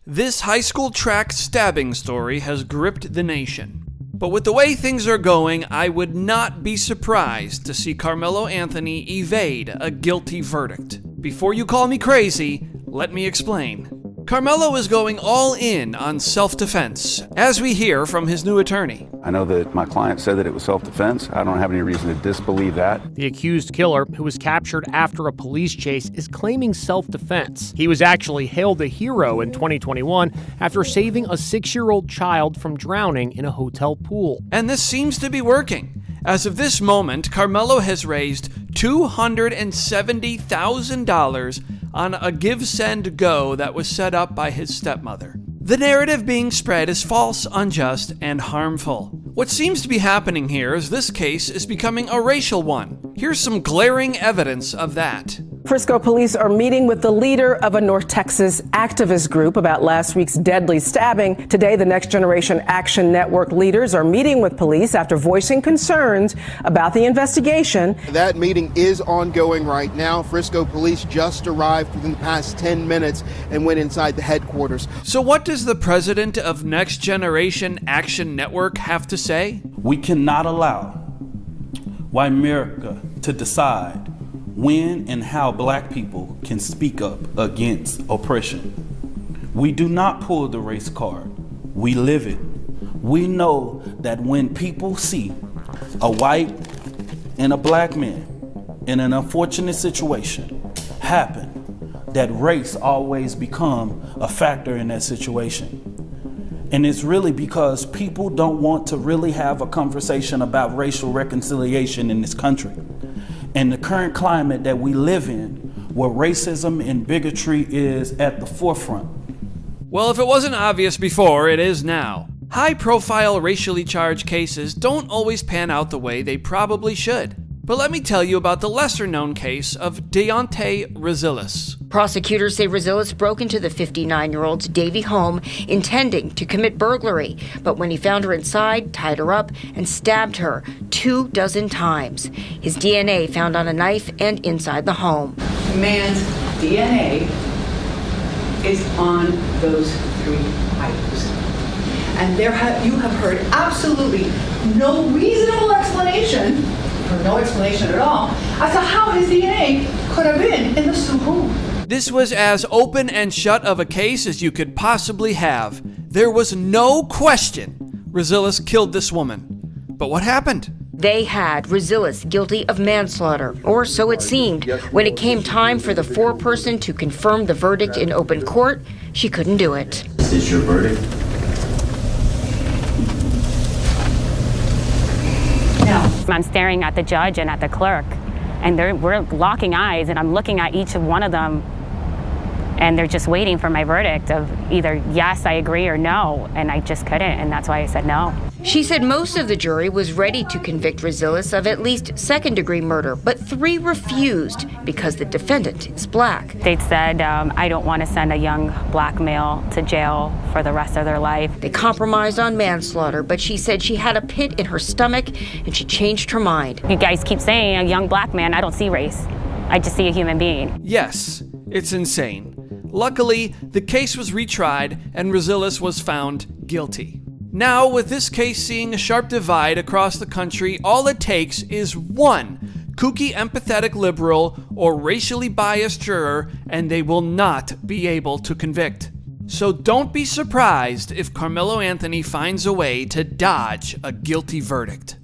This high school track stabbing story has gripped the nation. But with the way things are going, I would not be surprised to see Karmelo Anthony evade a guilty verdict. Before you call me crazy, let me explain. Karmelo is going all in on self-defense, as we hear from his new attorney. I know that my client said that it was self-defense. I don't have any reason to disbelieve that. The accused killer, who was captured after a police chase, is claiming self-defense. He was actually hailed a hero in 2021 after saving a 6-year-old child from drowning in a hotel pool. And this seems to be working. As of this moment, Karmelo has raised $270,000 on a give-send-go that was set up by his stepmother. The narrative being spread is false, unjust, and harmful. What seems to be happening here is this case is becoming a racial one. Here's some glaring evidence of that. Frisco police are meeting with the leader of a North Texas activist group about last week's deadly stabbing. Today, the Next Generation Action Network leaders are meeting with police after voicing concerns about the investigation. That meeting is ongoing right now. Frisco police just arrived within the past 10 minutes and went inside the headquarters. So what does the president of Next Generation Action Network have to say? We cannot allow white America to decide when and how black people can speak up against oppression. We do not pull the race card, we live it. We know that when people see a white and a black man in an unfortunate situation happen, that race always become a factor in that situation. And it's really because people don't want to really have a conversation about racial reconciliation in this country. And the current climate that we live in, where racism and bigotry is at the forefront. Well, if it wasn't obvious before, it is now. High-profile racially charged cases don't always pan out the way they probably should. But let me tell you about the lesser-known case of Deontay Rezilis. Prosecutors say Rezilis broke into the 59-year-old's Davie home intending to commit burglary, but when he found her inside, tied her up, and stabbed her 24 times. His DNA found on a knife and inside the home. The man's DNA is on those 3 items. And you have heard absolutely no reasonable explanation, or no explanation at all, as to how his DNA could have been in the soup room. This was as open and shut of a case as you could possibly have. There was no question Rezilis killed this woman. But what happened? They had Rezilis guilty of manslaughter, or so it seemed. When it came time for the foreperson to confirm the verdict in open court, she couldn't do it. Is this your verdict? No. I'm staring at the judge and at the clerk, and we're locking eyes, and I'm looking at each of one of them, and they're just waiting for my verdict of either yes, I agree, or no, and I just couldn't, and that's why I said no. She said most of the jury was ready to convict Rezilis of at least second-degree murder, but 3 refused because the defendant is black. They said, I don't want to send a young black male to jail for the rest of their life. They compromised on manslaughter, but she said she had a pit in her stomach and she changed her mind. You guys keep saying a young black man. I don't see race. I just see a human being. Yes, it's insane. Luckily, the case was retried and Rezilis was found guilty. Now, with this case seeing a sharp divide across the country, all it takes is one kooky, empathetic liberal or racially biased juror, and they will not be able to convict. So don't be surprised if Karmelo Anthony finds a way to dodge a guilty verdict.